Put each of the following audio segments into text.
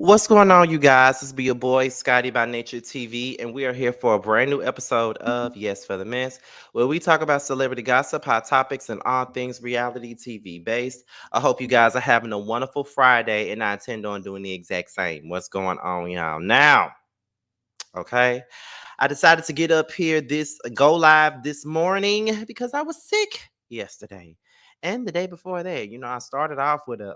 What's going on, you guys? This be your boy, Scotty by Nature TV, and we are here for a brand new episode of Yes for the Mess, where we talk about celebrity gossip, hot topics, and all things reality TV based. I hope you guys are having a wonderful Friday, and I intend on doing the exact same. What's going on, y'all? Now, okay, I decided to get up here go live this morning because I was sick yesterday and the day before that. I started off with a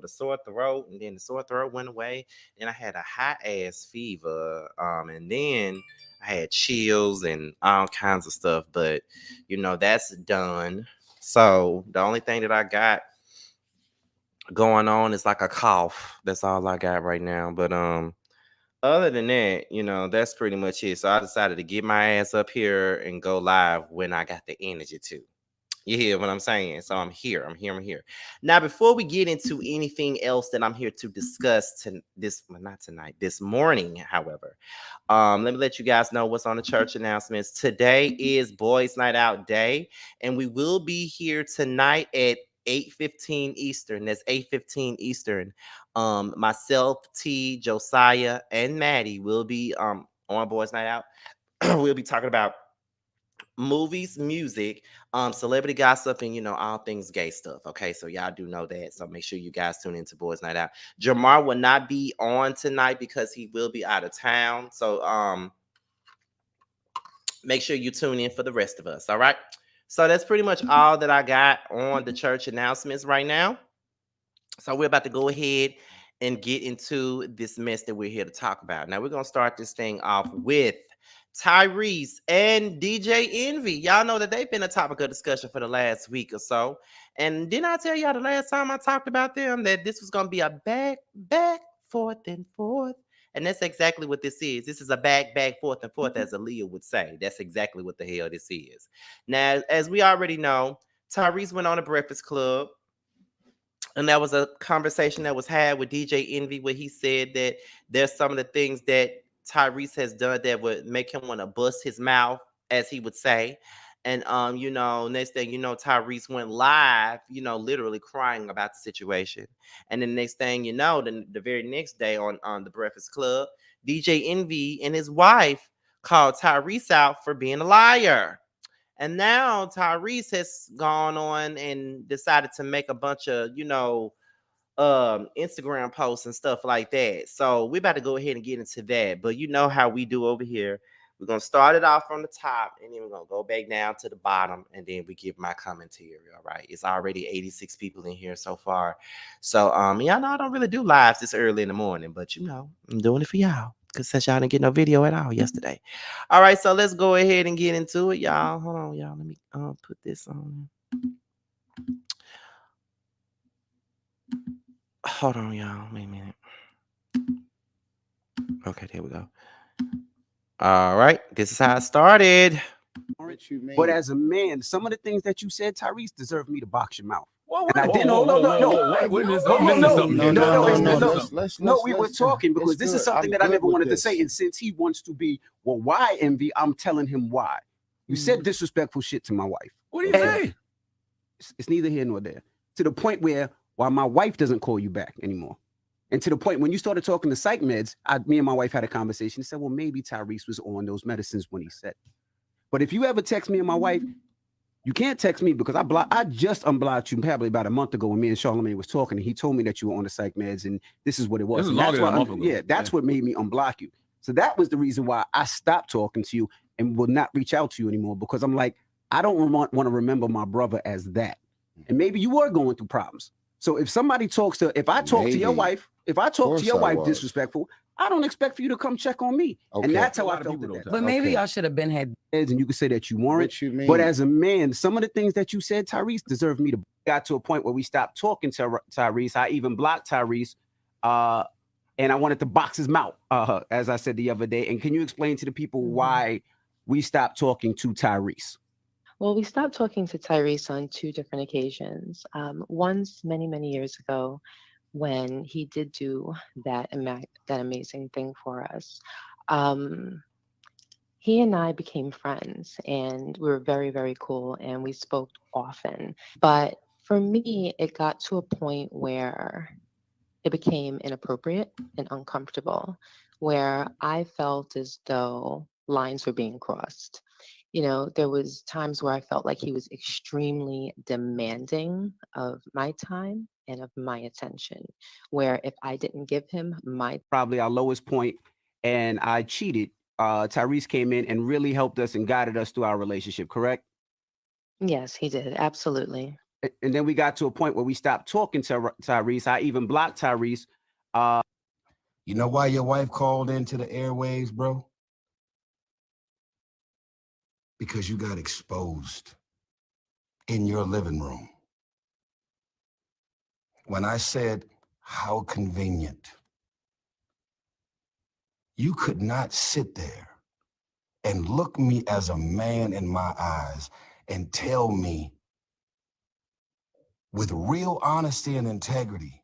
sore throat, and then the sore throat went away. Then I had a hot ass fever, and then I had chills and all kinds of stuff. But that's done. So the only thing that I got going on is like a cough. That's all I got right now. But other than that, that's pretty much it. So I decided to get my ass up here and go live when I got the energy to. You hear what I'm saying? So I'm here. I'm here. I'm here. Now, before we get into anything else that I'm here to discuss not tonight, this morning, however, let me let you guys know what's on the church announcements. Today is Boys Night Out Day, and we will be here tonight at 8:15 Eastern. That's 8:15 Eastern. Myself, T, Josiah, and Maddie will be on Boys Night Out. We'll be talking about movies, music, celebrity gossip, and all things gay stuff. Okay, so y'all do know that. So make sure you guys tune into Boys Night Out. Jamar will not be on tonight because he will be out of town. So make sure you tune in for the rest of us. All right. So that's pretty much all that I got on the church announcements right now. So we're about to go ahead and get into this mess that we're here to talk about. Now we're gonna start this thing off with Tyrese and DJ Envy. Y'all know that they've been a topic of discussion for the last week or so. And didn't I tell y'all the last time I talked about them that this was gonna be a back, forth, and forth? And that's exactly what this is. This is a back, forth, and forth, as Aaliyah would say. That's exactly what the hell this is. Now, as we already know, Tyrese went on a Breakfast Club, and that was a conversation that was had with DJ Envy, where he said that there's some of the things that Tyrese has done that would make him want to bust his mouth, as he would say. And next thing you know, Tyrese went live, literally crying about the situation. And then next thing you know, the very next day on the Breakfast Club, DJ Envy and his wife called Tyrese out for being a liar. And now Tyrese has gone on and decided to make a bunch of, Instagram posts and stuff like that. So we're about to go ahead and get into that. But you know how we do over here. We're gonna start it off from the top, and then we're gonna go back down to the bottom, and then we give my commentary. All right. It's already 86 people in here so far. So y'all know I don't really do lives this early in the morning, but I'm doing it for y'all. Cause since y'all didn't get no video at all yesterday. All right, so let's go ahead and get into it, y'all. Hold on, y'all. Let me put this on. Hold on, y'all. Wait a minute. Okay, there we go. All right, this is how it started. But as a man, some of the things that you said, Tyrese, deserve me to box your mouth. No, we were talking because this is something that I never wanted to say. And since he wants to be, well, why Envy? I'm telling him why. You said disrespectful shit to my wife. What do you say? It's neither here nor there. To the point where my wife doesn't call you back anymore. And to the point when you started talking to psych meds, me and my wife had a conversation and said, well, maybe Tyrese was on those medicines when he said. But if you ever text me and my wife, you can't text me because I just unblocked you probably about a month ago when me and Charlamagne was talking, and he told me that you were on the psych meds, and this is what it was. This is longer than a month ago. That's what made me unblock you. So that was the reason why I stopped talking to you and will not reach out to you anymore, because I'm like, I don't want to remember my brother as that. And maybe you were going through problems. So if somebody if I talk to your wife, disrespectful, I don't expect for you to come check on me. Okay. And that's how I felt that. But maybe y'all should have been had. And you could say that you weren't. But as a man, some of the things that you said, Tyrese, deserve me to. Got to a point where we stopped talking to Tyrese. I even blocked Tyrese. And I wanted to box his mouth, as I said the other day. And can you explain to the people why we stopped talking to Tyrese? Well, we stopped talking to Tyrese on two different occasions. Once many, many years ago, when he did do that amazing thing for us. He and I became friends, and we were very, very cool, and we spoke often. But for me, it got to a point where it became inappropriate and uncomfortable, where I felt as though lines were being crossed. There was times where I felt like he was extremely demanding of my time and of my attention, where if I didn't give him my Probably our lowest point, and I cheated. Tyrese came in and really helped us and guided us through our relationship, correct? yes, he did, absolutely. And then we got to a point where we stopped talking to Tyrese. I even blocked Tyrese. Uh, You know why your wife called into the airwaves, bro? Because you got exposed in your living room. When I said, how convenient, you could not sit there and look me as a man in my eyes and tell me with real honesty and integrity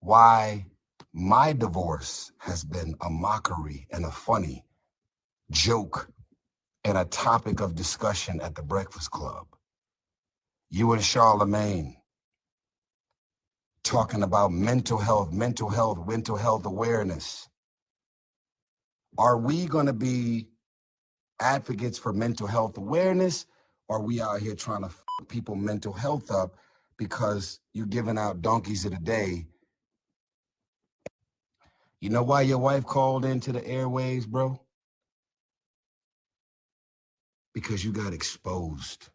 why my divorce has been a mockery and a funny joke and a topic of discussion at the Breakfast Club. You and Charlemagne talking about mental health awareness. Are we going to be advocates for mental health awareness, or are we out here trying to f people mental health up because you're giving out donkeys of the day? You know why your wife called into the airwaves, bro? Because you got exposed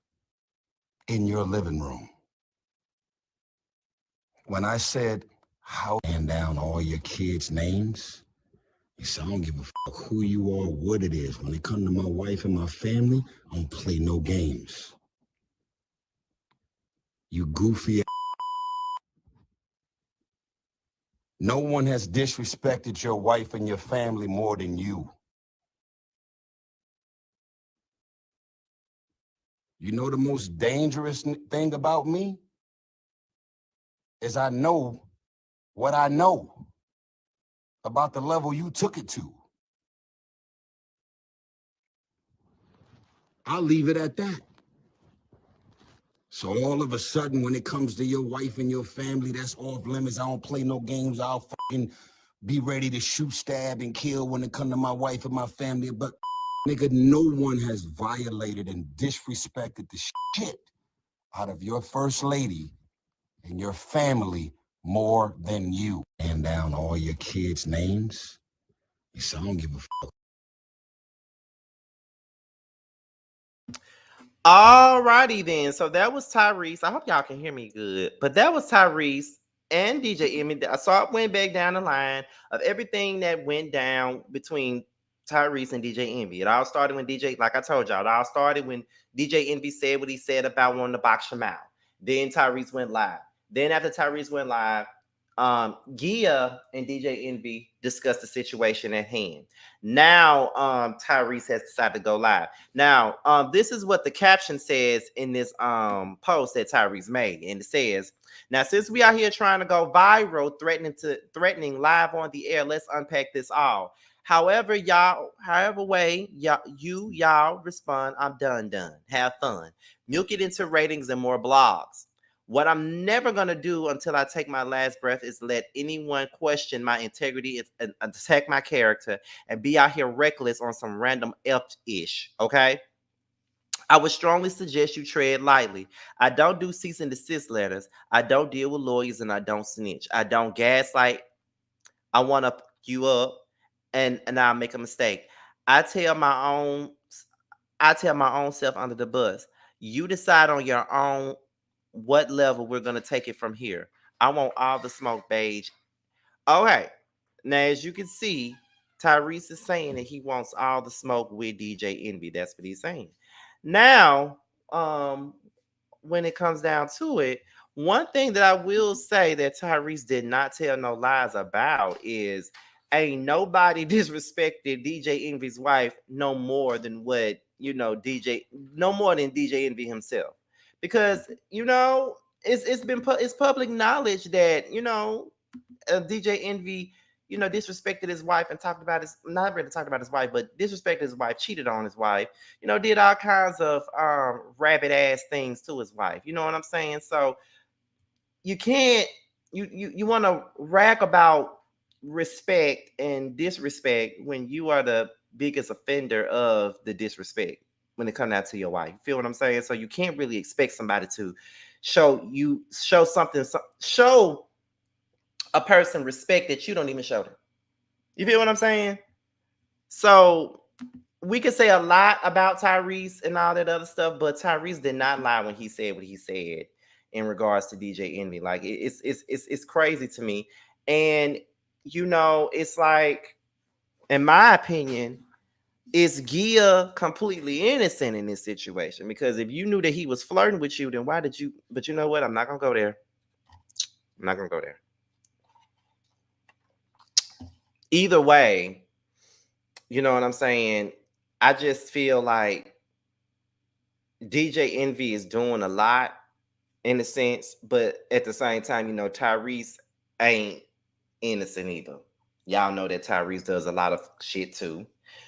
in your living room. When I said, how hand down all your kids' names, you said, I don't give a fuck who you are, what it is. When it comes to my wife and my family, I don't play no games. You goofy. No one has disrespected your wife and your family more than you. You know the most dangerous thing about me is I know what I know about the level you took it to. I'll leave it at that. So all of a sudden, when it comes to your wife and your family, that's off limits. I don't play no games. I'll fucking be ready to shoot, stab, and kill when it comes to my wife and my family. But nigga, no one has violated and disrespected the shit out of your first lady and your family more than you. And down all your kids' names. You say, I don't give a fuck. Alrighty then. So that was Tyrese. I hope y'all can hear me good. But that was Tyrese and DJ Emmy. I saw it went back down the line of everything that went down between Tyrese and DJ Envy. It all started when DJ, like I told y'all, it all started when DJ Envy said what he said about wanting to box your mouth. Then Tyrese went live. Then after Tyrese went live, Gia and DJ Envy discussed the situation at hand. Now Tyrese has decided to go live. Now, this is what the caption says in this post that Tyrese made. And it says, now, since we are here trying to go viral, threatening live on the air, let's unpack this all. However way y'all respond, I'm done. Have fun. Milk it into ratings and more blogs. What I'm never going to do until I take my last breath is let anyone question my integrity and attack my character and be out here reckless on some random F-ish, okay? I would strongly suggest you tread lightly. I don't do cease and desist letters. I don't deal with lawyers and I don't snitch. I don't gaslight. I want to you up and I'll make a mistake. I tell my own I tell my own self under the bus. You decide on your own what level we're gonna take it from here. I want all the smoke, beige. Okay. Now, as you can see, Tyrese is saying that he wants all the smoke with DJ Envy. That's what he's saying. Now, when it comes down to it, one thing that I will say that Tyrese did not tell no lies about is ain't nobody disrespected DJ Envy's wife no more than what no more than DJ Envy himself, because it's public knowledge that DJ Envy, disrespected his wife and talked about his not really talked about his wife, but disrespected his wife, cheated on his wife, did all kinds of rabbit ass things to his wife. You know what I'm saying? So you can't you want to rag about respect and disrespect when you are the biggest offender of the disrespect when it comes out to your wife. You feel what I'm saying? So you can't really expect somebody to show a person respect that you don't even show them. You feel what I'm saying? So we could say a lot about Tyrese and all that other stuff, but Tyrese did not lie when he said what he said in regards to DJ Envy. Like it's crazy to me. And it's like, in my opinion, is Gia completely innocent in this situation? Because if you knew that he was flirting with you, then why did you? But you know what? I'm not gonna go there. I'm not gonna go there. Either way, you know what I'm saying? I just feel like DJ Envy is doing a lot in a sense, but at the same time, Tyrese ain't innocent either. Y'all know that Tyrese does a lot of shit too.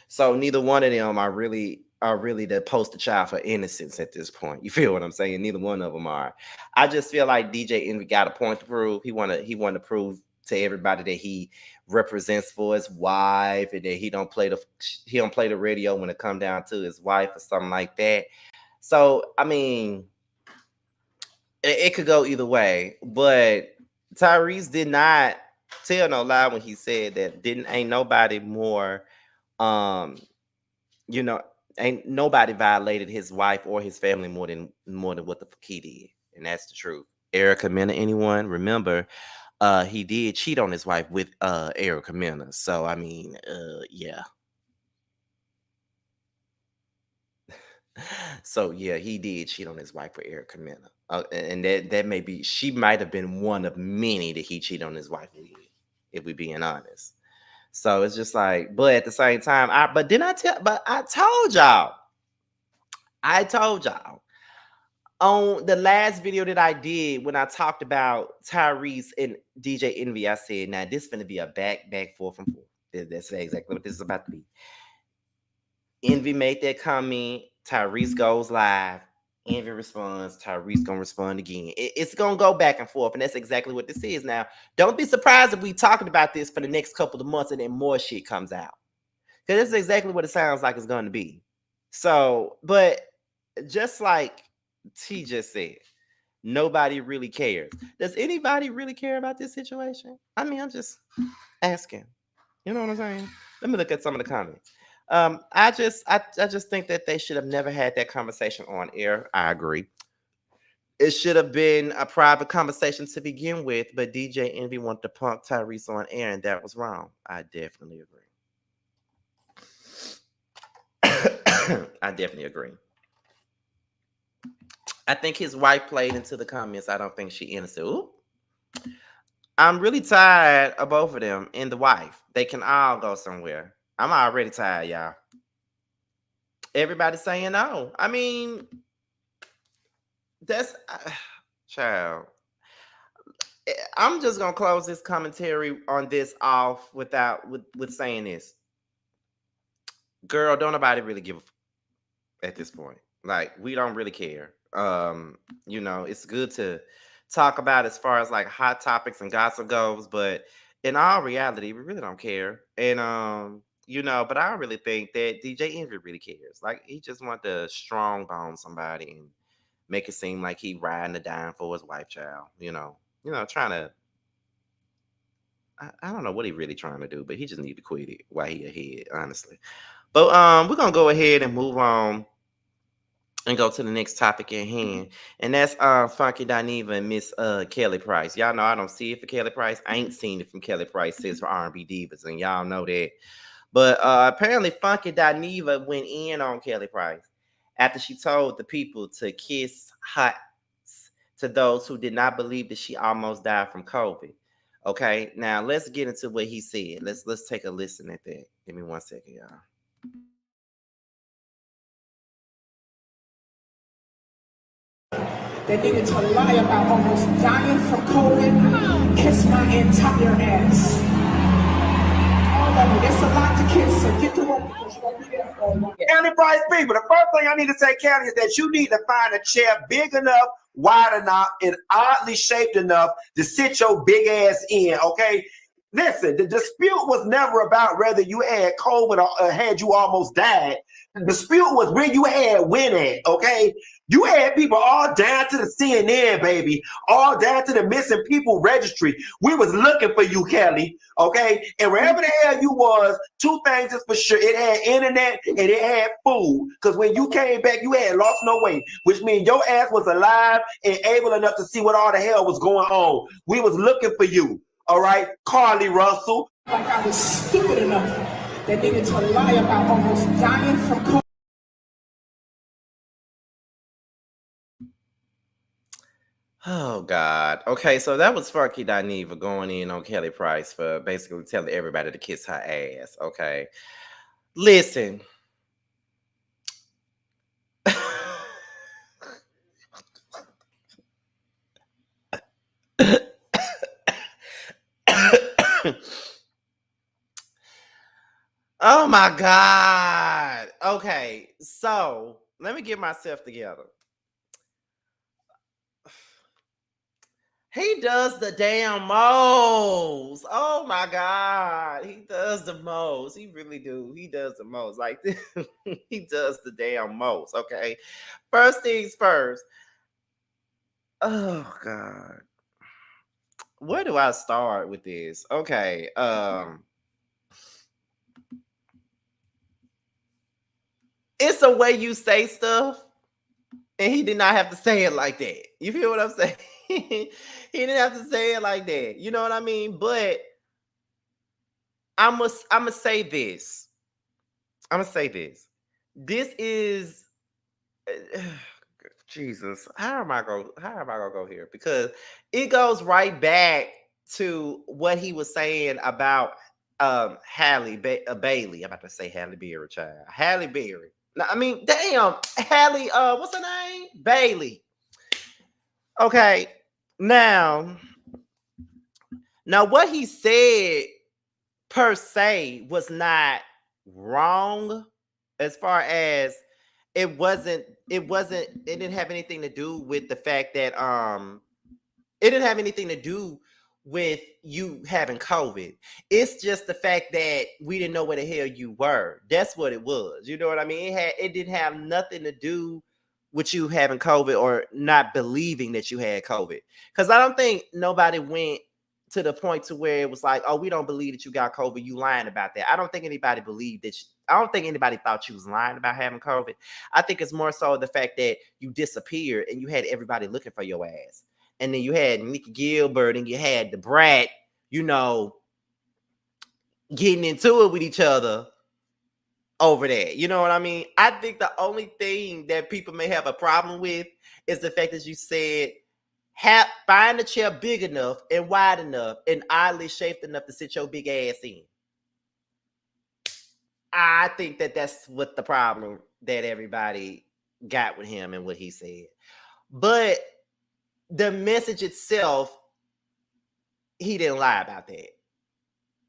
So neither one of them are really the poster child for innocence at this point. You feel what I'm saying? Neither one of them are. I just feel like DJ Envy got a point to prove. He want to prove to everybody that he represents for his wife and that he don't play the radio when it come down to his wife or something like that. So I mean, it could go either way, but Tyrese did not tell no lie when he said that ain't nobody more ain't nobody violated his wife or his family more than what the fuck he did. And that's the truth. Erica Mena, anyone remember, he did cheat on his wife with Erica Mena. So I mean, yeah. So yeah, he did cheat on his wife with Erica Mena. And that may be, she might have been one of many that he cheated on his wife with, if we being honest. So it's just like, but at the same time, I told y'all on the last video that I did when I talked about Tyrese and DJ Envy, I said, now this is going to be a back, forth and forth. That's exactly what this is about to be. Envy made that comment. Tyrese goes live. Envy responds. Tyrese gonna respond again. It's gonna go back and forth, and that's exactly what this is. Now, don't be surprised if we talking about this for the next couple of months and then more shit comes out, because this is exactly what it sounds like it's going to be. So, but just like T just said, nobody really cares. Does anybody really care about this situation? I mean, I'm just asking. You know what I'm saying? Let me look at some of the comments. I just think that they should have never had that conversation on air. I agree. It should have been a private conversation to begin with, but DJ Envy wanted to punk Tyrese on air, and that was wrong. I definitely agree. I definitely agree. I think his wife played into the comments. I don't think she innocent. Ooh. I'm really tired of both of them and the wife. They can all go somewhere. I'm already tired, y'all. Everybody's saying no. I mean, that's child. I'm just gonna close this commentary on this off with saying this. Girl, don't nobody really give a fuck at this point. Like, we don't really care. It's good to talk about as far as like hot topics and gossip goes, but in all reality, we really don't care. And but I don't really think that DJ Envy really cares. Like, he just want to strong bone somebody and make it seem like he riding the dime for his wife, child. Trying to. I don't know what he really trying to do, but he just need to quit it while he ahead, honestly. But we're gonna go ahead and move on and go to the next topic at hand, and that's Funky Dineva and Miss Kelly Price. Y'all know I don't see it for Kelly Price. I ain't seen it from Kelly Price since for R&B Divas, and y'all know that. But apparently Funky Dineva went in on Kelly Price after she told the people to kiss hot to those who did not believe that she almost died from COVID. Okay, now let's get into what he said. Let's take a listen at that. Give me 1 second, y'all. They needed to lie about almost dying from COVID. Kiss my entire ass. All of it. It's a lot to kiss, so get to work because you're going to be there for a while. County Price people, the first thing I need to say, County, is that you need to find a chair big enough, wide enough and oddly shaped enough to sit your big ass in, okay? Listen, the dispute was never about whether you had COVID or had you almost died. The dispute was where you had win at, okay? You had people all down to the CNN, baby, all down to the missing people registry. We was looking for you, Kelly, okay? And wherever the hell you was, two things is for sure. It had internet and it had food. Because when you came back, you had lost no weight, which means your ass was alive and able enough to see what all the hell was going on. We was looking for you. All right, Cardi Russell. Like I was stupid enough that nigga to lie about almost dying from COVID. Oh God. Okay, so that was Funky Dineva going in on Kelly Price for basically telling everybody to kiss her ass. Okay. Listen. Oh my God. Okay, so let me get myself together. He does the damn most. Oh my God. He does the most. He really do. He does the most. Like he does the damn most. Okay. First things first. Oh God. Where do I start with this? Okay. It's a way you say stuff, and he did not have to say it like that. You feel what I'm saying? He didn't have to say it like that. You know what I mean? But I'ma say this. I'ma say this. This is Jesus. How am I gonna go here? Because it goes right back to what he was saying about Bailey. I'm about to say Halle Berry, child. Halle Berry. I mean, damn, Halle, what's her name? Bailey. Okay, now what he said per se was not wrong, as far as it didn't have anything to do with the fact that it didn't have anything to do with you having COVID. It's just the fact that we didn't know where the hell you were. That's what it was. You know what I mean? It didn't have nothing to do with you having COVID or not believing that you had COVID. Because I don't think nobody went to the point to where it was like, oh, we don't believe that you got COVID. You lying about that. I don't think anybody believed that. I don't think anybody thought you was lying about having COVID. I think it's more so the fact that you disappeared and you had everybody looking for your ass. And then you had Nikki Gilbert and you had the Brat, you know, getting into it with each other over that. You know what I mean? I think the only thing that people may have a problem with is the fact that you said, find a chair big enough and wide enough and oddly shaped enough to sit your big ass in. I think that's what the problem that everybody got with him and what he said. But the message itself, he didn't lie about that.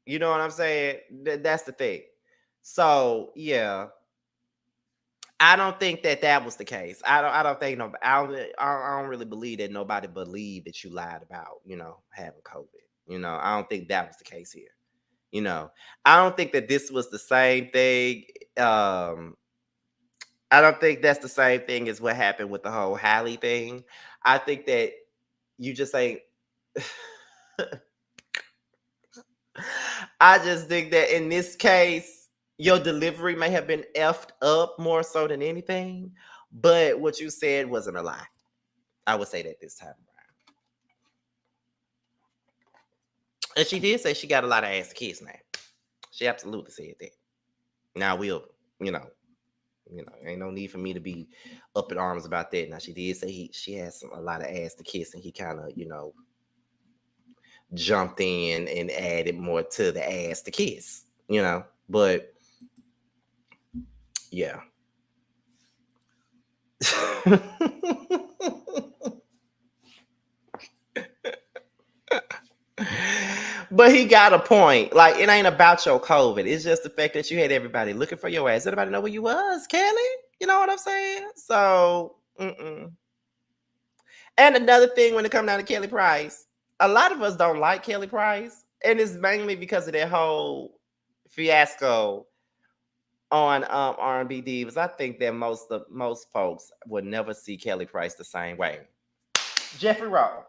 You know what I'm saying? That's the thing. So yeah, I don't think that was the case. I don't think I don't really believe that nobody believed that you lied about, you know, having COVID. You know, I don't think that was the case here. You know, I don't think that this was the same thing. I don't think that's the same thing as what happened with the whole Halle thing. I think that you just ain't. I just think that in this case, your delivery may have been effed up more so than anything, but what you said wasn't a lie. I would say that this time around. And she did say she got a lot of ass to kiss now. She absolutely said that. Now we'll, you know, ain't no need for me to be up in arms about that. Now she did say she has a lot of ass to kiss, and he kind of, you know, jumped in and added more to the ass to kiss, you know. But yeah. But he got a point. Like, it ain't about your COVID. It's just the fact that you had everybody looking for your ass. Everybody know where you was, Kelly. You know what I'm saying? So, And another thing when it comes down to Kelly Price, a lot of us don't like Kelly Price, and it's mainly because of that whole fiasco on R&B Divas. I think that most folks would never see Kelly Price the same way. Jeffrey Rowe.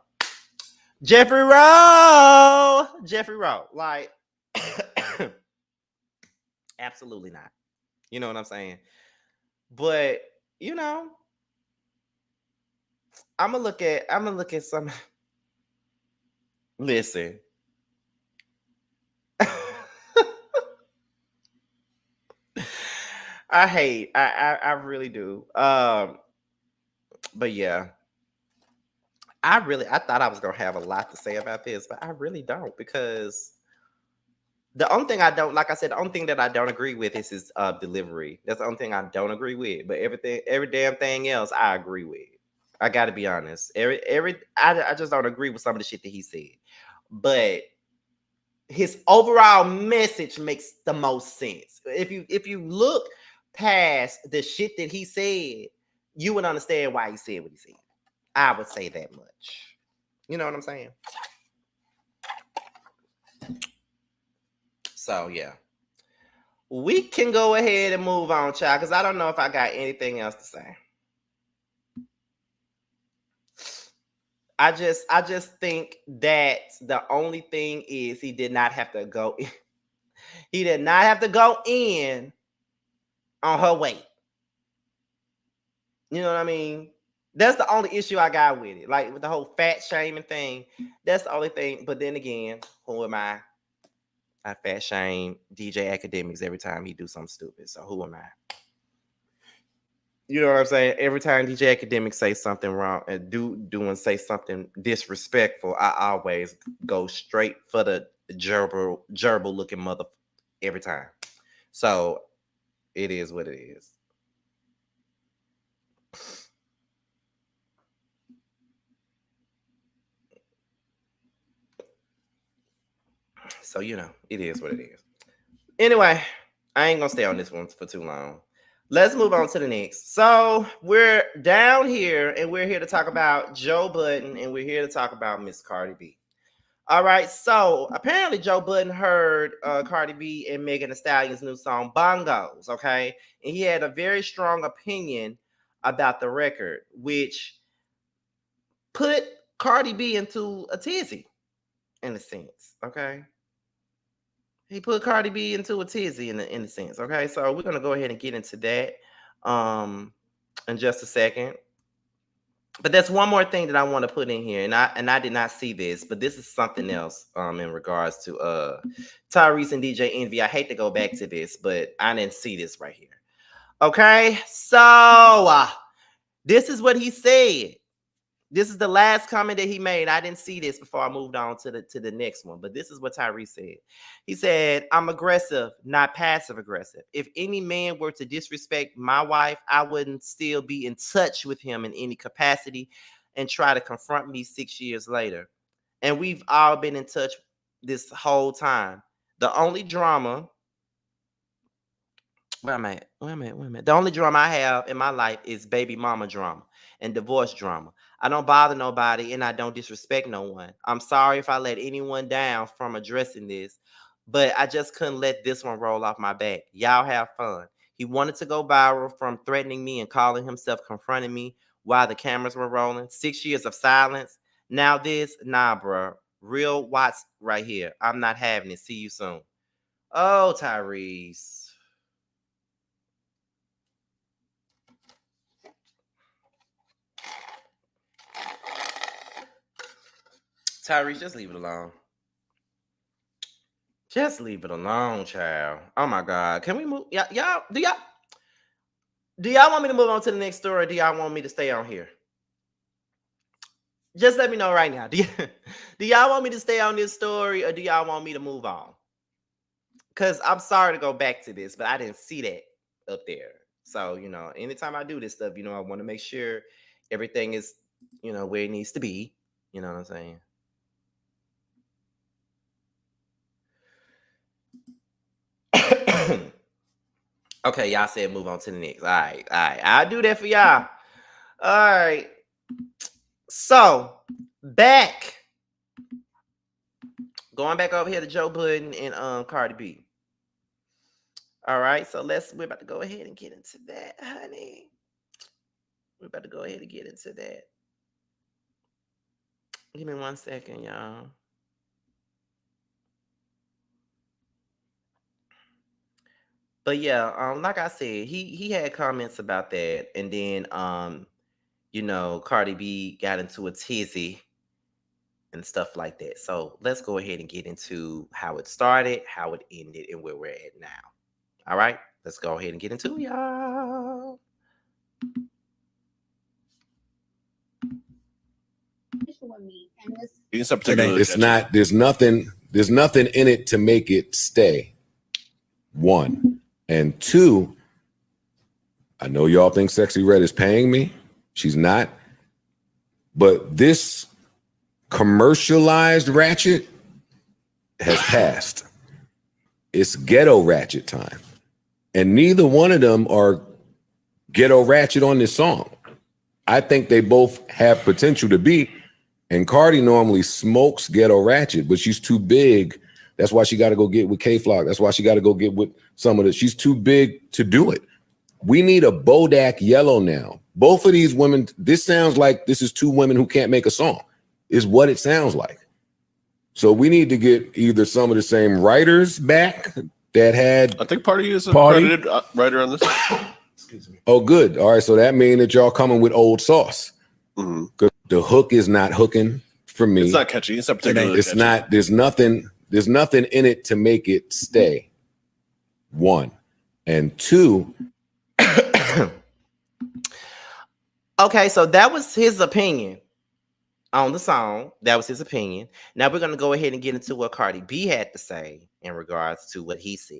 Like, absolutely not. You know what I'm saying? But you know, I'm gonna look at some. Listen. I really do. But yeah, I thought I was gonna have a lot to say about this, but I really don't, because the only thing I don't, like I said, the only thing that I don't agree with is his delivery. That's the only thing I don't agree with. But every damn thing else, I agree with. I got to be honest. I just don't agree with some of the shit that he said, but his overall message makes the most sense. If you look past the shit that he said, you would understand why he said what he said. I would say that much. You know what I'm saying? So yeah, we can go ahead and move on, child, because I don't know if I got anything else to say. I just think that the only thing is he did not have to go in. He did not have to go in on her weight. You know what I mean? That's the only issue I got with it. Like with the whole fat shaming thing, that's the only thing. But then again, who am I? I fat shame DJ Academics every time he do something stupid. So who am I? You know what I'm saying? Every time DJ Academics say something wrong and say something disrespectful, I always go straight for the gerbil looking mother every time. So it is what it is. So you know, it is what it is. Anyway, I ain't gonna stay on this one for too long. Let's move on to the next. So we're down here and we're here to talk about Joe Budden and we're here to talk about Miss Cardi B. All right, so apparently Joe Budden heard Cardi B and Megan Thee Stallion's new song Bongos, okay? And he had a very strong opinion about the record, which put Cardi B into a tizzy, in a sense, okay? He put Cardi B into a tizzy in a sense. Okay, so we're gonna go ahead and get into that in just a second. But there's one more thing that I want to put in here, and I did not see this, but this is something else in regards to Tyrese and DJ Envy. I hate to go back to this, but I didn't see this right here. Okay, so this is what he said. This is the last comment that he made. I didn't see this before I moved on to the next one, but this is what Tyrese said. He said, "I'm aggressive, not passive aggressive. If any man were to disrespect my wife, I wouldn't still be in touch with him in any capacity and try to confront me 6 years later. And we've all been in touch this whole time. The only drama Wait a minute. The only drama I have in my life is baby mama drama and divorce drama. I don't bother nobody and I don't disrespect no one. I'm sorry if I let anyone down from addressing this, but I just couldn't let this one roll off my back. Y'all have fun." He wanted to go viral from threatening me and calling himself confronting me while the cameras were rolling. 6 years of silence. Now this, nah, bro. Real Watts right here. I'm not having it. See you soon. Oh, Tyrese. Tyrese, just leave it alone. Just leave it alone, child. Oh my God. Can we move? Y'all, do y'all want me to move on to the next story, or do y'all want me to stay on here? Just let me know right now. Do y'all want me to stay on this story, or do y'all want me to move on? Because I'm sorry to go back to this, but I didn't see that up there. So, you know, anytime I do this stuff, you know, I want to make sure everything is, you know, where it needs to be. You know what I'm saying? Okay, y'all said move on to the next. All right. I'll do that for y'all. All right. So going back over here to Joe Budden and Cardi B. All right, so we're about to go ahead and get into that, honey. We're about to go ahead and get into that. Give me 1 second, y'all. But yeah, like I said, he had comments about that, and then Cardi B got into a tizzy and stuff like that. So let's go ahead and get into how it started, how it ended, and where we're at now. All right, let's go ahead and get into it, y'all. It's not. There's nothing in it to make it stay. 1 and 2. I know y'all think Sexy Red is paying me. She's not. But this commercialized ratchet has passed. It's ghetto ratchet time. And neither one of them are ghetto ratchet on this song. I think they both have potential to be. And Cardi normally smokes ghetto ratchet, but she's too big. That's why she got to go get with K-Flock. That's why she got to go get with some of the. She's too big to do it. We need a Bodak Yellow now. Both of these women, this sounds like this is two women who can't make a song, is what it sounds like. So we need to get either some of the same writers back that had. I think Party is a credited writer on this. Excuse me. Oh, good. All right. So that means that y'all coming with old sauce. Because the hook is not hooking for me. It's not catchy. It's not particularly It's catchy. not. There's nothing in it to make it stay. 1 and 2. Okay, so that was his opinion on the song. That was his opinion. Now we're going to go ahead and get into what Cardi B had to say in regards to what he said.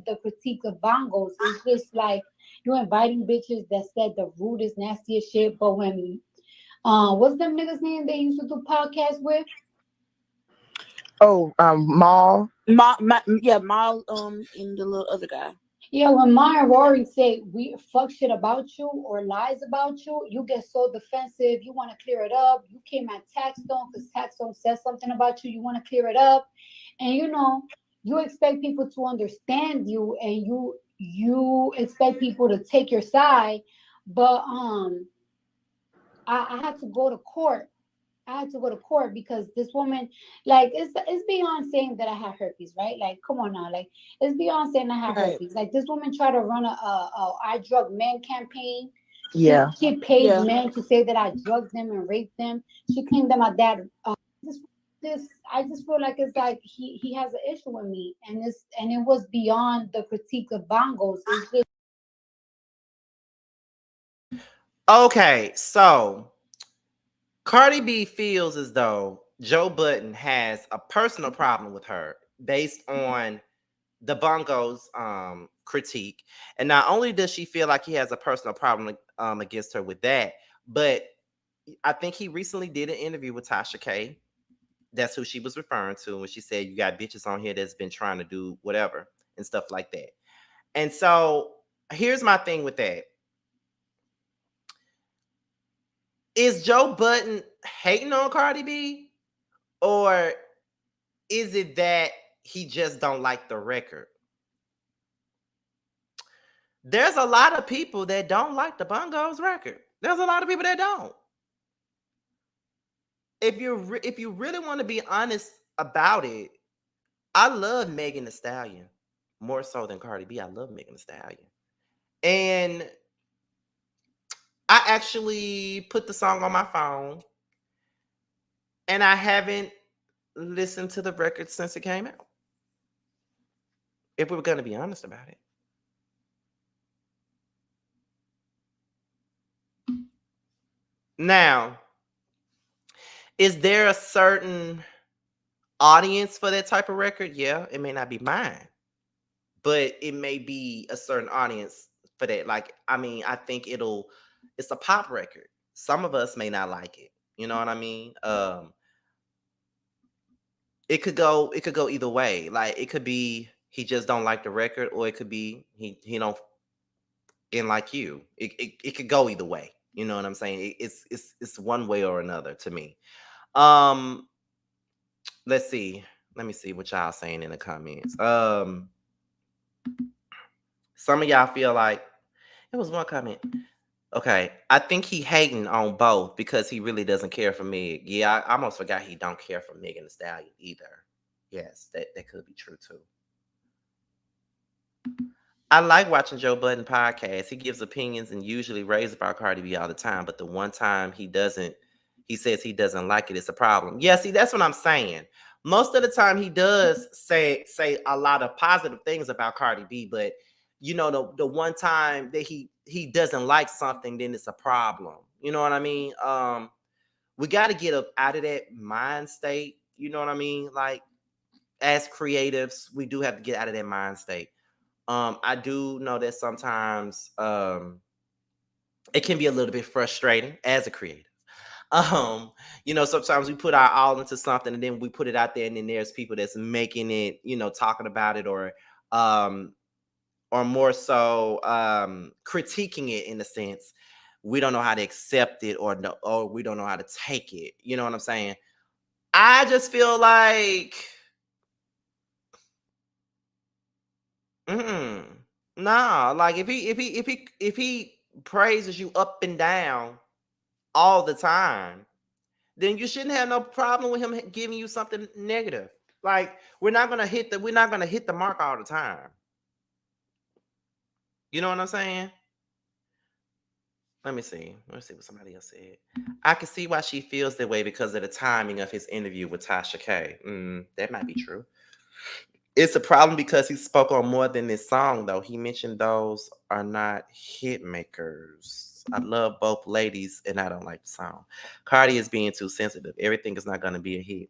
The critique of bongos is just like you inviting bitches that said the rudest, nastiest shit. But when, what's them niggas' name they used to do podcasts with? Oh, Maul. Mal, and the little other guy. Yeah, when Maya and Rory say we fuck shit about you or lies about you, you get so defensive. You want to clear it up. You came at Taxstone because Taxstone says something about you. You want to clear it up, and you expect people to understand you, and you expect people to take your side. But I had to go to court. Because this woman, like, it's beyond saying that I have herpes, right? Like, come on now, like, it's beyond saying I have herpes. Like, this woman tried to run a I drug men campaign. Yeah, she paid men to say that I drugged them and raped them. She claimed that my dad. I just feel like it's like he has an issue with me, and it was beyond the critique of bongos. It's just... Okay, so Cardi B feels as though Joe Budden has a personal problem with her based on the bongos critique. And not only does she feel like he has a personal problem against her with that, but I think he recently did an interview with Tasha K. That's who she was referring to when she said you got bitches on here that's been trying to do whatever and stuff like that. And so here's my thing with that. Is Joe Budden hating on Cardi B, or is it that he just don't like the record? There's a lot of people that don't like the Bongos record. There's a lot of people that don't. If you really want to be honest about it, I love Megan Thee Stallion more so than Cardi B. I love Megan Thee Stallion, and I actually put the song on my phone, and I haven't listened to the record since it came out. If we were going to be honest about it. Now, is there a certain audience for that type of record? Yeah, it may not be mine, but it may be a certain audience for that. Like, I mean, I think it's a pop record. Some of us may not like it. You know what I mean? It could go either way. Like, it could be he just don't like the record, or it could be he don't like you. It could go either way. You know what I'm saying? It's one way or another to me. Um, let's see. Let me see what y'all saying in the comments. Some of y'all feel like it was one comment. Okay, I think he hating on both because he really doesn't care for Meg. Yeah, I almost forgot he don't care for Megan Thee Stallion either. Yes, that could be true too. I like watching Joe Budden podcast. He gives opinions and usually raves about Cardi B all the time, but the one time he doesn't, he says he doesn't like it. It's a problem. Yeah, see, that's what I'm saying. Most of the time he does say a lot of positive things about Cardi B, but you know, the one time that he doesn't like something, then it's a problem. You know what I mean? We got to get up out of that mind state. You know what I mean? Like as creatives, we do have to get out of that mind state. I do know that sometimes it can be a little bit frustrating as a creative. You know, sometimes we put our all into something and then we put it out there, and then there's people that's making it, you know, talking about it, or more so critiquing it in a sense. We don't know how to accept it, or we don't know how to take it. You know what I'm saying? I just feel like nah, like if he praises you up and down all the time, then you shouldn't have no problem with him giving you something negative. Like we're not gonna hit the mark all the time. You know what I'm saying? Let's see what somebody else said. I can see why she feels that way because of the timing of his interview with Tasha K. That might be true. It's a problem because he spoke on more than this song, though. He mentioned those are not hit makers. I love both ladies, and I don't like the song. Cardi is being too sensitive. Everything is not going to be a hit.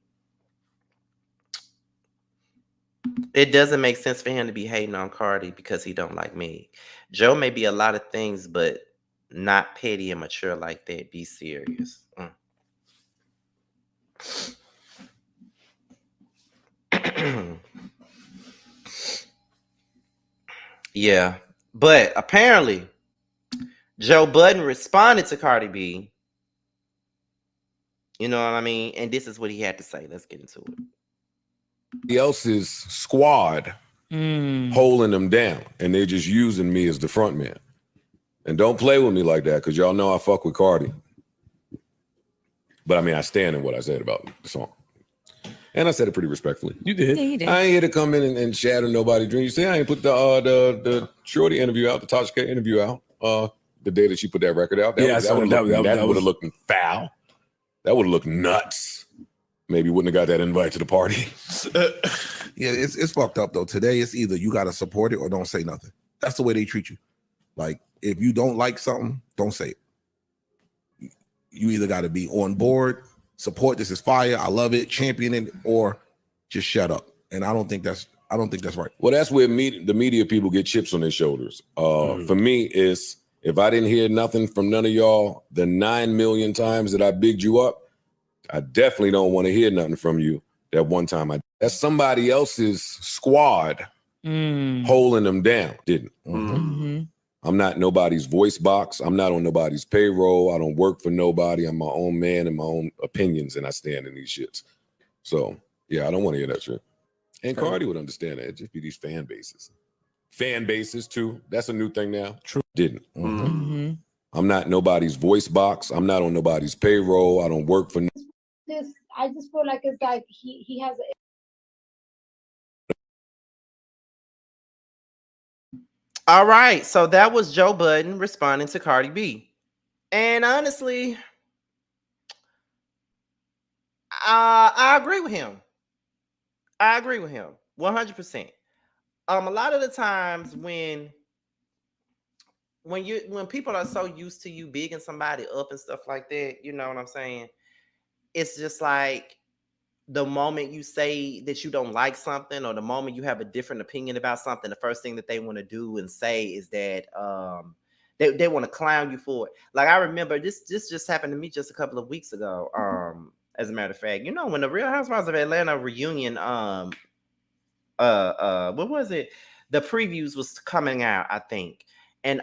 It doesn't make sense for him to be hating on Cardi because he don't like me. Joe may be a lot of things, but not petty and mature like that. Be serious. Yeah, but apparently Joe Budden responded to Cardi B. You know what I mean? And this is what he had to say. Let's get into it. The else's squad holding them down, and they're just using me as the front man. And don't play with me like that, because y'all know I fuck with Cardi. But I mean, I stand in what I said about the song. And I said it pretty respectfully. You did. Yeah, you did. I ain't here to come in and shatter nobody's dream. You see, I ain't put the Shorty interview out, the Tasha K interview out, the day that she put that record out. That would have looked foul. That would have looked nuts. Maybe wouldn't have got that invite to the party. Yeah, it's fucked up though. Today it's either you gotta support it or don't say nothing. That's the way they treat you. Like if you don't like something, don't say it. You either got to be on board, support this is fire, I love it, champion it, or just shut up. And I don't think that's right. Well, that's where the media people get chips on their shoulders. For me, is if I didn't hear nothing from none of y'all the 9 million times that I bigged you up, I definitely don't want to hear nothing from you that one time. That's somebody else's squad holding them down. I'm not nobody's voice box. I'm not on nobody's payroll. I don't work for nobody. I'm my own man and my own opinions, and I stand in these shits. So, yeah, I don't want to hear that shit. And Cardi would understand that. It'd just be these fan bases. Fan bases, too. That's a new thing now. True. Didn't. I'm not nobody's voice box. I'm not on nobody's payroll. I don't work for I just feel like it's like he has a All right, so that was Joe Budden responding to Cardi B. And honestly, I agree with him. I agree with him 100%. A lot of the times when people are so used to you bigging somebody up and stuff like that, you know what I'm saying? It's just like the moment you say that you don't like something, or the moment you have a different opinion about something, the first thing that they want to do and say is that they want to clown you for it. Like I remember this just happened to me just a couple of weeks ago. As a matter of fact, you know, when the Real Housewives of Atlanta reunion, what was it? The previews was coming out, I think, and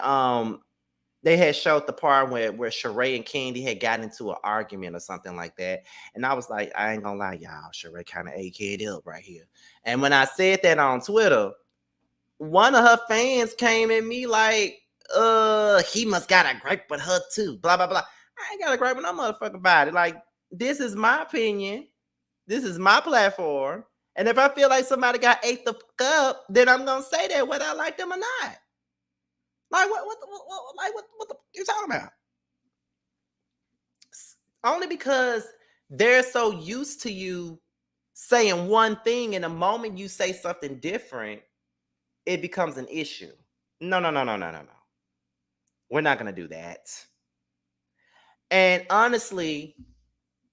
they had showed the part where Sheree and Kandi had gotten into an argument or something like that. And I was like, I ain't gonna lie, y'all, Sheree kind of AK'd up right here. And when I said that on Twitter, one of her fans came at me like, he must got a gripe with her too. Blah, blah, blah. I ain't got a gripe with no motherfucker about it. Like, this is my opinion. This is my platform. And if I feel like somebody got ate the fuck up, then I'm gonna say that whether I like them or not. Like what the you talking about? Only because they're so used to you saying one thing, and the moment you say something different, it becomes an issue. No. We're not gonna do that. And honestly,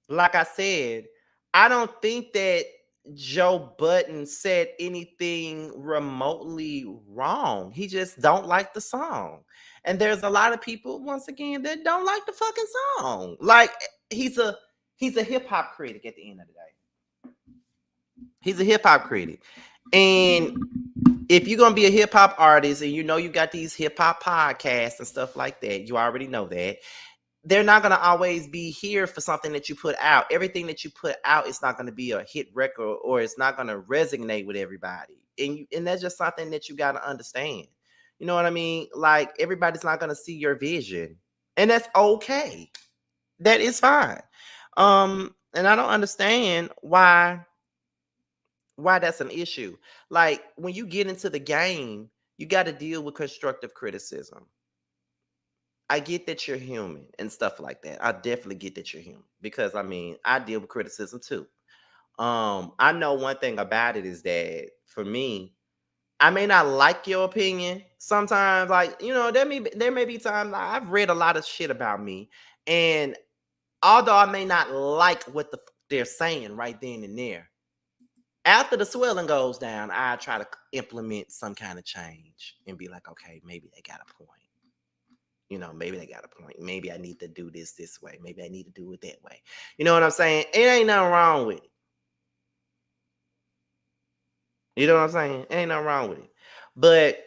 like I said, I don't think that Joe Budden said anything remotely wrong. He just don't like the song. And there's a lot of people, once again, that don't like the fucking song. Like, he's a hip-hop critic at the end of the day. He's a hip-hop critic. And if you're gonna be a hip-hop artist and you know you got these hip-hop podcasts and stuff like that, you already know that. They're not going to always be here for something that you put out. Everything that you put out is not going to be a hit record, or it's not going to resonate with everybody. And that's just something that you got to understand. You know what I mean? Like, everybody's not going to see your vision, and that's okay. That is fine. And I don't understand why that's an issue. Like, when you get into the game, you got to deal with constructive criticism. I get that you're human and stuff like that. I definitely get that you're human, because I mean, I deal with criticism too. I know one thing about it is that for me, I may not like your opinion sometimes. Like, you know, there may be times, like, I've read a lot of shit about me, and although I may not like what they're saying right then and there, after the swelling goes down, I try to implement some kind of change and be like, okay, maybe they got a point. You know, maybe they got a point. Maybe I need to do this way. Maybe I need to do it that way. You know what I'm saying? It ain't nothing wrong with it. You know what I'm saying? Ain't nothing wrong with it. But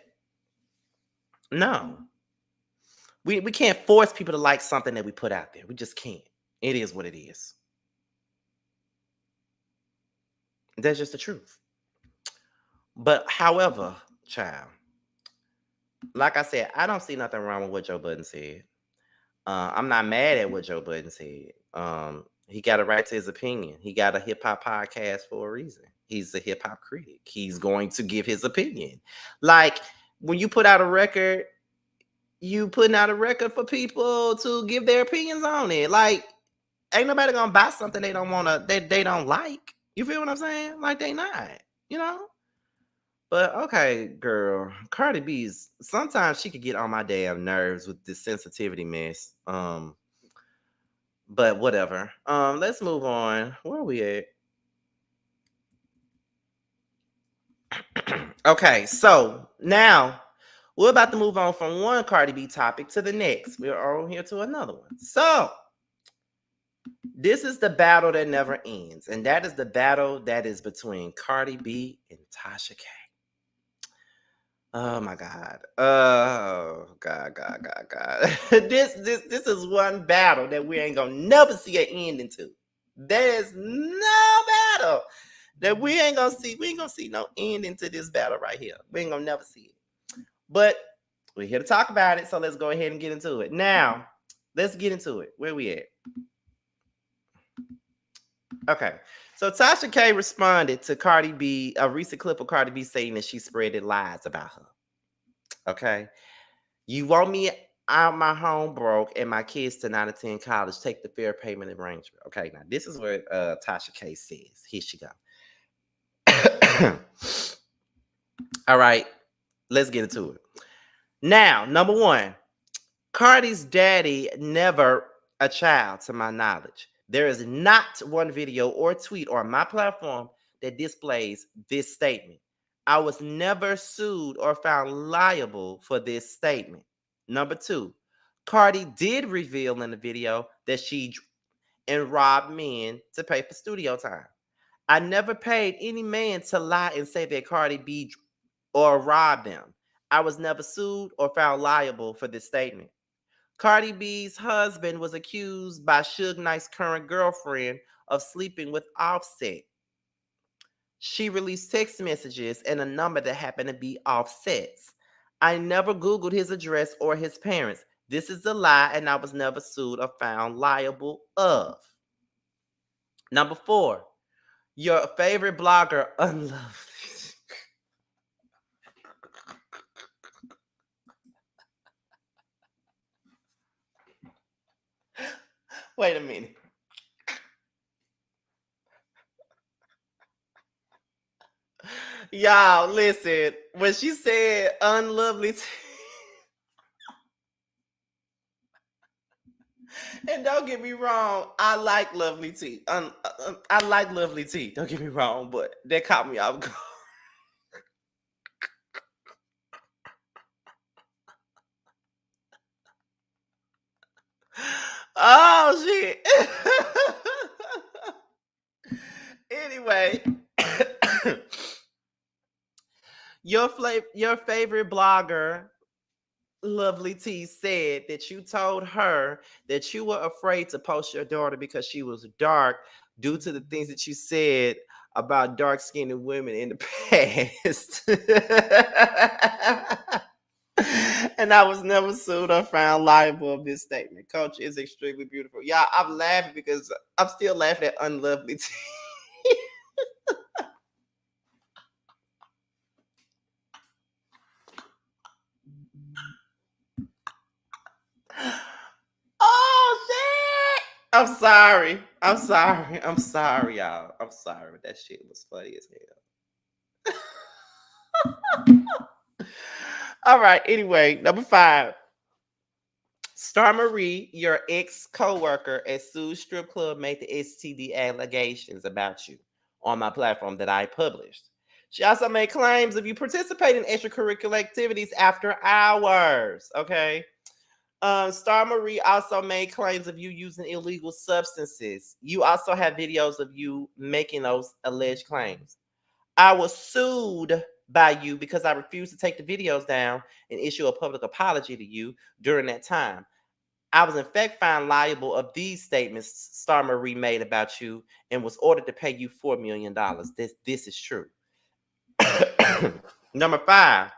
no, we can't force people to like something that we put out there. We just can't. It is what it is. That's just the truth. But however, child, like I said, I don't see nothing wrong with what Joe Budden said. I'm not mad at what Joe Budden said. He got a right to his opinion. He got a hip hop podcast for a reason. He's a hip hop critic. He's going to give his opinion. Like, when you put out a record, you putting out a record for people to give their opinions on it. Like, ain't nobody gonna buy something they don't want to, they don't like. You feel what I'm saying? Like, they not, you know? But okay, girl, Cardi B's, sometimes she could get on my damn nerves with this sensitivity mess. But whatever. Let's move on. Where are we at? Okay, so now we're about to move on from one Cardi B topic to the next. We're on here to another one. So this is the battle that never ends, and that is the battle that is between Cardi B and Tasha K. Oh my God. Oh God. This is one battle that we ain't gonna never see an ending to. There's no battle that we ain't gonna see. We ain't gonna see no ending to this battle right here. We ain't gonna never see it. But we're here to talk about it, so let's go ahead and get into it. Now, let's get into it. Where we at? Okay. So Tasha K responded to Cardi B, a recent clip of Cardi B saying that she spreaded lies about her. Okay. You want me out my home broke and my kids to not attend college, take the fair payment arrangement. Okay. Now, this is what Tasha K says. Here she go. All right. Let's get into it. Now, number one, Cardi's daddy never a child, to my knowledge. There is not one video or tweet on my platform that displays this statement. I was never sued or found liable for this statement. Number two, Cardi did reveal in the video that she and robbed men to pay for studio time. I never paid any man to lie and say that Cardi B or robbed them. I was never sued or found liable for this statement. Cardi B's husband was accused by Suge Knight's current girlfriend of sleeping with Offset. She released text messages and a number that happened to be Offset's. I never Googled his address or his parents. This is a lie, and I was never sued or found liable of. Number 4, your favorite blogger, Unlovely. Wait a minute. Y'all, listen. When she said Unlovely, and don't get me wrong, I like Lovely T. I like Lovely T. Don't get me wrong, but that caught me off guard. Oh shit. Anyway, your favorite blogger, Lovely T, said that you told her that you were afraid to post your daughter because she was dark due to the things that you said about dark-skinned women in the past. And I was never sued or found liable of this statement. Culture is extremely beautiful. Y'all, I'm laughing because I'm still laughing at Unlovely T. Oh shit! I'm sorry. I'm sorry. I'm sorry, y'all. I'm sorry. That shit was funny as hell. All right. Anyway, number 5. Star Marie, your ex-co-worker at Sue's Strip Club, made the STD allegations about you on my platform that I published. She also made claims of you participating in extracurricular activities after hours. Okay. Star Marie also made claims of you using illegal substances. You also have videos of you making those alleged claims. I was sued by you because I refused to take the videos down and issue a public apology to you during that time. I was in fact found liable of these statements Star Marie made about you and was ordered to pay you $4 million. This is true. Number 5.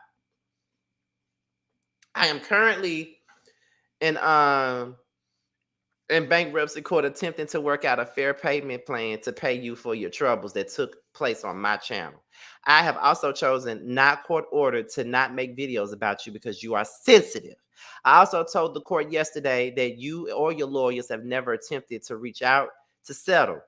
I am currently in bankruptcy court attempting to work out a fair payment plan to pay you for your troubles that took place on my channel. I have also chosen not court ordered to not make videos about you because you are sensitive. I also told the court yesterday that you or your lawyers have never attempted to reach out to settle.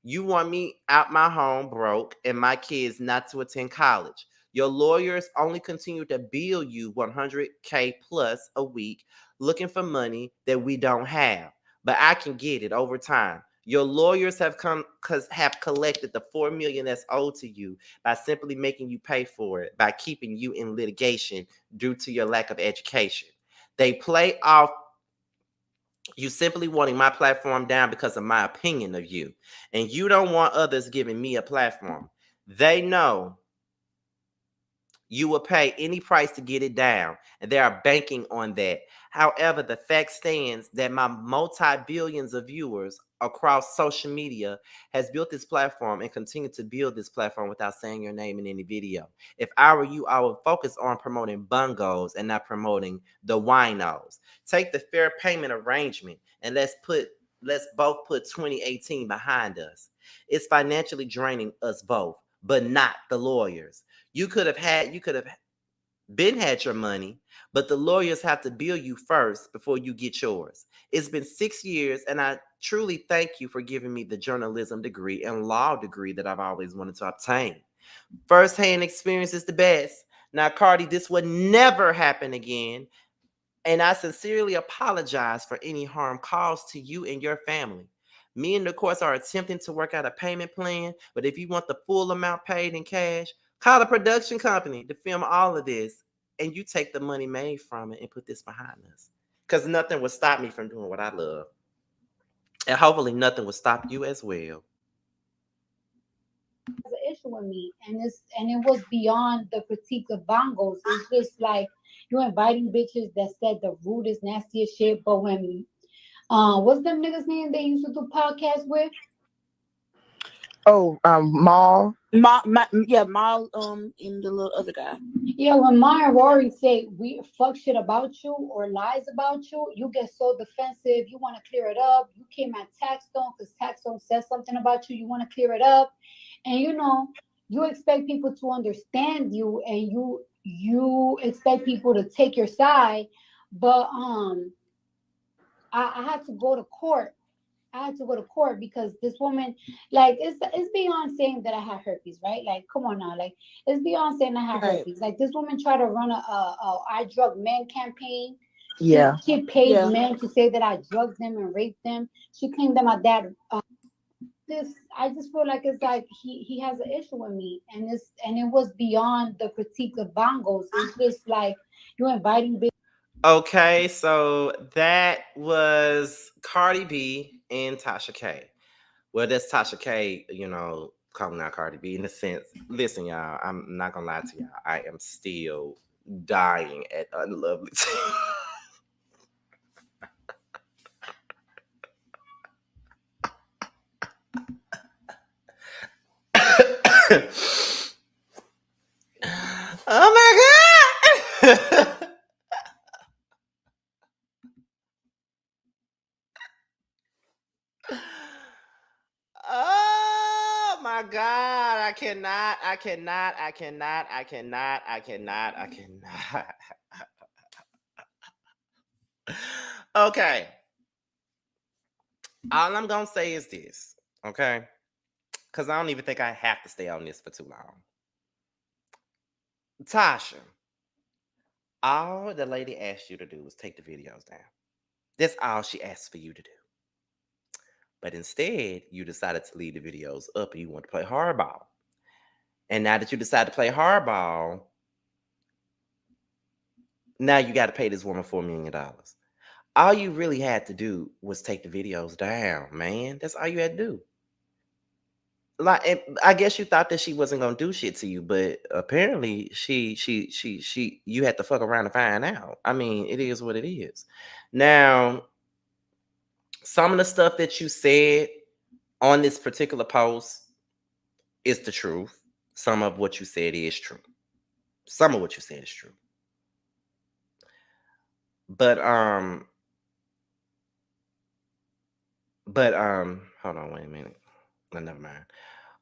You want me out my home broke and my kids not to attend college. Your lawyers only continue to bill you $100K plus a week looking for money that we don't have. But I can get it over time. Your lawyers have collected the $4 million that's owed to you by simply making you pay for it, by keeping you in litigation due to your lack of education. They play off you simply wanting my platform down because of my opinion of you. And you don't want others giving me a platform. They know you will pay any price to get it down, and they are banking on that. However, the fact stands that my multi-billions of viewers across social media has built this platform and continue to build this platform without saying your name in any video. If I were you, I would focus on promoting bungos and not promoting the winos. Take the fair payment arrangement and let's both put 2018 behind us. It's financially draining us both, but not the lawyers. You could have had your money, but the lawyers have to bill you first before you get yours. It's been 6 years, and I truly thank you for giving me the journalism degree and law degree that I've always wanted to obtain. First-hand experience is the best. Now, Cardi, this would never happen again, and I sincerely apologize for any harm caused to you and your family. Me and the courts are attempting to work out a payment plan, but if you want the full amount paid in cash, call a production company to film all of this, and you take the money made from it and put this behind us. Because nothing will stop me from doing what I love. And hopefully nothing will stop you as well. There's an issue with me, and it was beyond the critique of bongos. It's just like You inviting bitches that said the rudest, nastiest shit. But when what's them niggas name they used to do podcasts with? Oh, Maul. Maul. And the little other guy. Yeah, when Maya and Rory say we fuck shit about you or lies about you, you get so defensive. You want to clear it up. You came at Taxstone because Taxstone says something about you. You want to clear it up, and you expect people to understand you, and you expect people to take your side. But I had to go to court. I had to go to court because this woman, like, it's beyond saying that I had herpes, right? Like, come on now, like, it's beyond saying I had herpes. Like, this woman tried to run a I drug men campaign. Yeah. She paid men to say that I drugged them and raped them. She claimed that my dad. I just feel like it's like he has an issue with me, and it was beyond the critique of bongos. It's just like you inviting bitches. Okay, so that was Cardi B and Tasha K. Well, that's Tasha K, calling out Cardi B in a sense. Listen, y'all, I'm not gonna lie to y'all. I am still dying at Unlovely. Oh my god! Oh my god! I cannot. Okay. All I'm gonna say is this, okay? Because I don't even think I have to stay on this for too long. Tasha, all the lady asked you to do was take the videos down. That's all she asked for you to do. But instead, you decided to leave the videos up and you want to play hardball. And now that you decide to play hardball, now you got to pay this woman $4 million. All you really had to do was take the videos down, man. That's all you had to do. Like, I guess you thought that she wasn't gonna do shit to you, but apparently she you had to fuck around to find out. I mean, it is what it is. Now, some of the stuff that you said on this particular post is the truth. Some of what you said is true. Some of what you said is true. But hold on, wait a minute. No, never mind.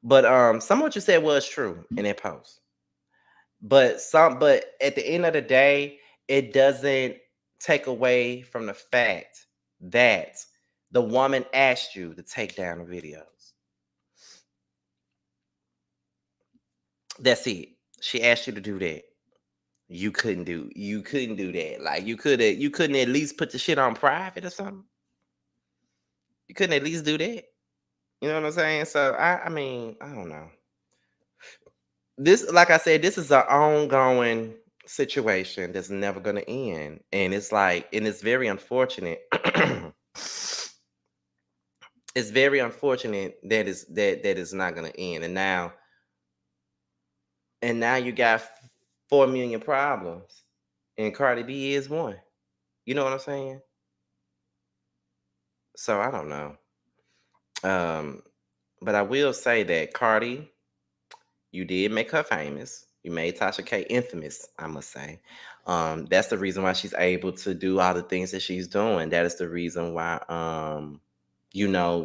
But some of what you said was true in that post. But at the end of the day, it doesn't take away from the fact that the woman asked you to take down the videos. That's it. She asked you to do that. You couldn't do that. Like you couldn't at least put the shit on private or something. You couldn't at least do that. You know what I'm saying? So I mean, I don't know. This, like I said, this is an ongoing situation that's never gonna end. And it's very unfortunate. It's very unfortunate that it's not gonna end. And now you got 4 million problems. And Cardi B is one. You know what I'm saying? So I don't know. But I will say that Cardi, you did make her famous. You made Tasha K infamous, I must say. That's the reason why she's able to do all the things that she's doing. That is the reason why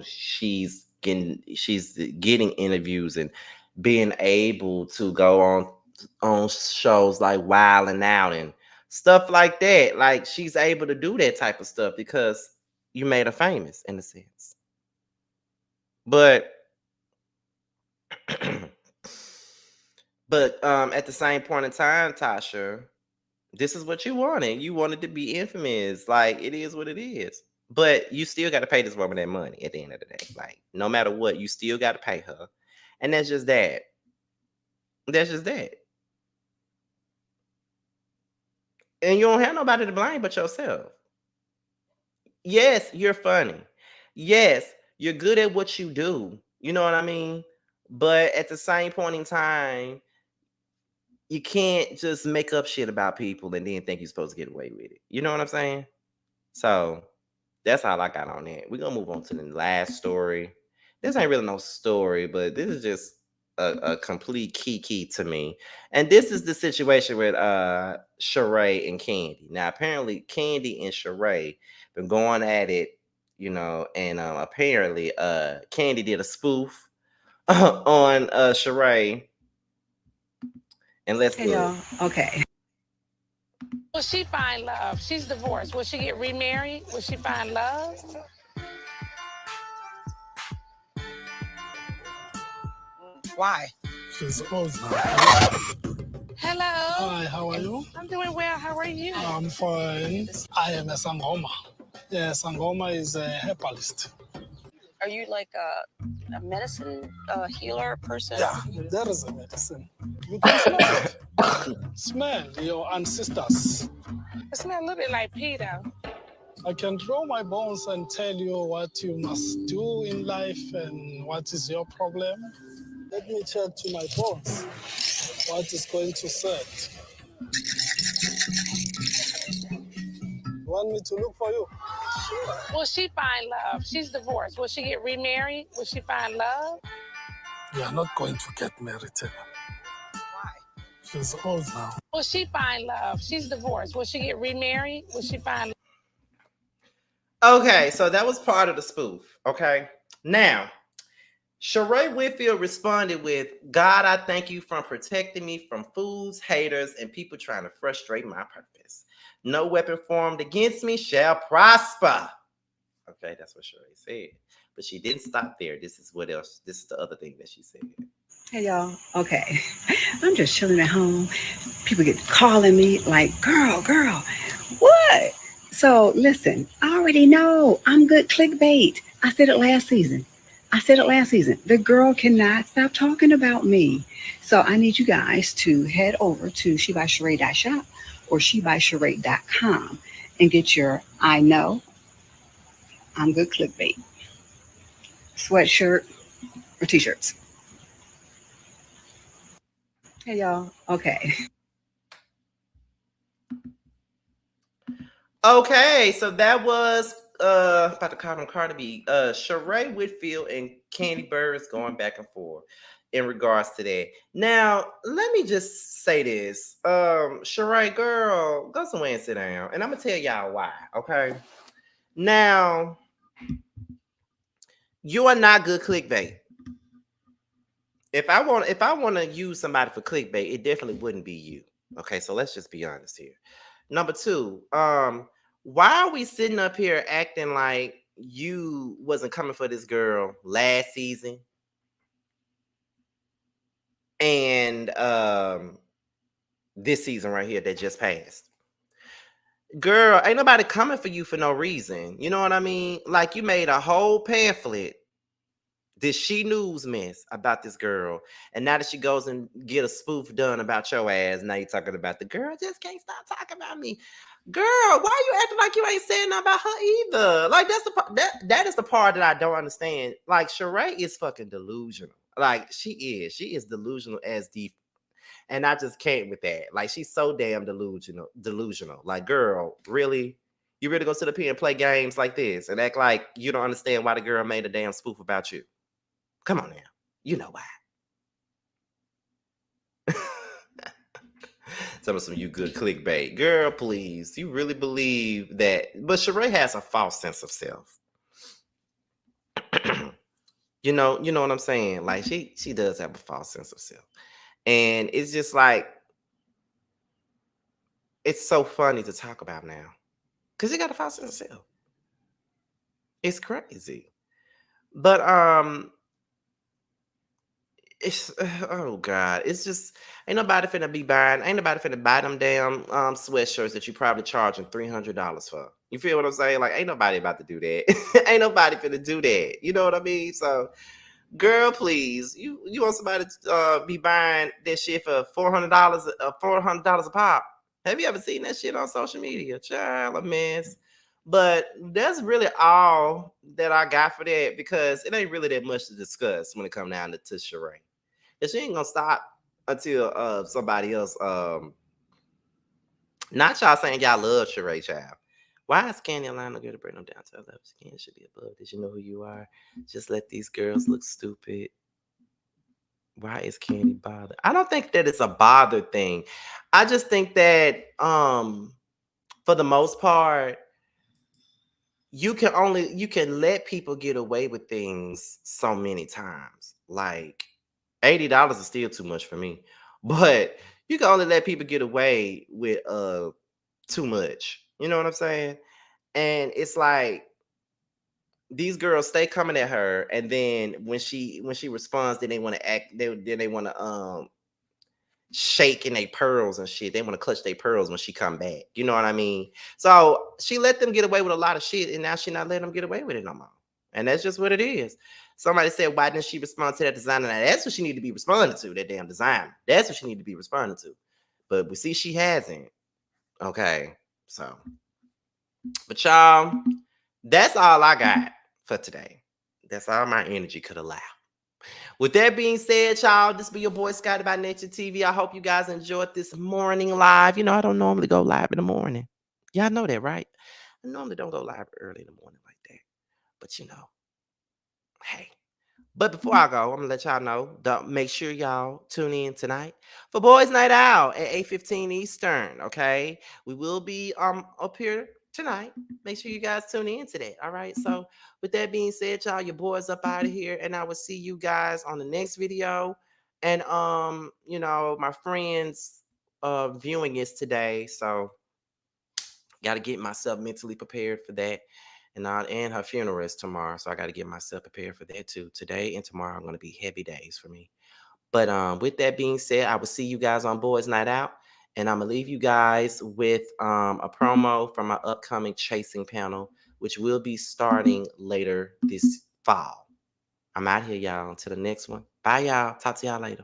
she's getting interviews and being able to go on shows like Wild and Out and stuff like that. Like, she's able to do that type of stuff because you made her famous in a sense. But at the same point in time, Tasha, this is what you wanted. You wanted to be infamous. Like, it is what it is. But you still got to pay this woman that money at the end of the day. Like, no matter what, you still got to pay her. And that's just that. That's just that. And you don't have nobody to blame but yourself. Yes, you're funny. Yes, you're good at what you do. You know what I mean? But at the same point in time, you can't just make up shit about people and then think you're supposed to get away with it. You know what I'm saying? So that's all I got on that. We're gonna move on to the last story. This ain't really no story, but this is just a complete key to me. And this is the situation with Sheree and Kandi. Now, apparently, Kandi and Sheree been going at it, you know, and apparently Kandi did a spoof on Sheree. And let's Hey do it. y'all. Okay. Will she find love? She's divorced. Will she get remarried? Will she find love? Why? She's old now. Hello. Hi, how are you? I'm doing well. How are you? I'm fine. I am a Sangoma. Yeah, Sangoma is a herbalist. Are you like a medicine healer person? Yeah, there is a medicine. You can smell it. Smell your ancestors. It smells a little bit like pee, though. I can draw my bones and tell you what you must do in life and what is your problem. Let me check to my bones. What is going to set? You want me to look for you? Sure. Will she find love? She's divorced. Will she get remarried? Will she find love? You are not going to get married. Why? She's old now. Will she find love? She's divorced. Will she get remarried? Will she find Okay, so that was part of the spoof. Okay. Now, Sheree Whitfield responded with, God, I thank you for protecting me from fools, haters, and people trying to frustrate my purpose. No weapon formed against me shall prosper. Okay, that's what Sheree said. But she didn't stop there. This is what else. This is the other thing that she said. Hey y'all. Okay. I'm just chilling at home. People get calling me like, girl, what? So listen, I already know I'm good clickbait. I said it last season. The girl cannot stop talking about me. So I need you guys to head over to shebysheree.shop or shebysheree.com and get your I know I'm good clickbait sweatshirt or t-shirts. Hey y'all. Okay. Okay, so that was about to call them Cardi, Sheree Whitfield and Kandi Burris going back and forth in regards to that. Now, let me just say this. Sheree, girl, go somewhere and sit down. And I'm gonna tell y'all why, okay? Now, you are not good clickbait. If I want to use somebody for clickbait, it definitely wouldn't be you. Okay, so let's just be honest here. Number two, why are we sitting up here acting like you wasn't coming for this girl last season? And this season right here that just passed. Girl, ain't nobody coming for you for no reason. You know what I mean? Like you made a whole pamphlet, this She News mess about this girl. And now that she goes and get a spoof done about your ass, now you're talking about the girl just can't stop talking about me. Girl, why are you acting like you ain't saying nothing about her either? Like that's the part that is the part that I don't understand. Like Sheree is fucking delusional. Like she is delusional as deep. And I just can't with that. Like she's so damn delusional. Like, girl, really? You really gonna sit up here and play games like this and act like you don't understand why the girl made a damn spoof about you? Come on now. You know why. Some you good clickbait. Girl, please. You really believe that? But Sheree has a false sense of self. you know what I'm saying? Like she does have a false sense of self. And it's just like it's so funny to talk about now. Because you got a false sense of self. It's crazy. But it's oh god, it's just ain't nobody finna buy them damn sweatshirts that you probably charging $300 for. You feel what I'm saying? Like ain't nobody about to do that. Ain't nobody finna do that. You know what I mean? So girl, please, you want somebody to be buying that shit for $400 a pop? Have you ever seen that shit on social media? Child, a mess. But that's really all that I got for that because it ain't really that much to discuss when it comes down to Sheree. And she ain't gonna stop until somebody else not y'all saying y'all love Sheree child. Why is Kandi allowing a girl to bring them down to her level? Skin should be above. Did you know who you are? Just let these girls look stupid. Why is Kandi bothered? I don't think that it's a bother thing. I just think that for the most part, you can let people get away with things so many times. Like $80 is still too much for me. But you can only let people get away with too much. You know what I'm saying? And it's like these girls stay coming at her, and then when she responds, then they want to act. Then they want to shaking their pearls and shit. They want to clutch their pearls when she come back. You know what I mean? So she let them get away with a lot of shit, and now she not letting them get away with it no more. And that's just what it is. Somebody said, why didn't she respond to that designer? Now, that's what she need to be responding to, that damn designer. That's what she need to be responding to. But we see she hasn't. Okay. So, but y'all, that's all I got for today. That's all my energy could allow. With that being said, y'all, this be your boy Scotty by Nature TV. I hope you guys enjoyed this morning live. You know, I don't normally go live in the morning. Y'all know that, right? I normally don't go live early in the morning like that. But you know, hey. But before I go, I'm gonna let y'all know. Make sure y'all tune in tonight for Boys Night Out at 8:15 Eastern. Okay, we will be up here tonight. Make sure you guys tune in to that. All right. So with that being said, y'all, your boys up out of here, and I will see you guys on the next video. And you know, my friends viewing is today, so got to get myself mentally prepared for that. And her funeral is tomorrow, so I got to get myself prepared for that too. Today and tomorrow are going to be heavy days for me. But with that being said, I will see you guys on Boys Night Out, and I'm gonna leave you guys with a promo from my upcoming chasing panel, which will be starting later this fall. I'm out here, y'all. Until the next one. Bye, y'all. Talk to y'all later.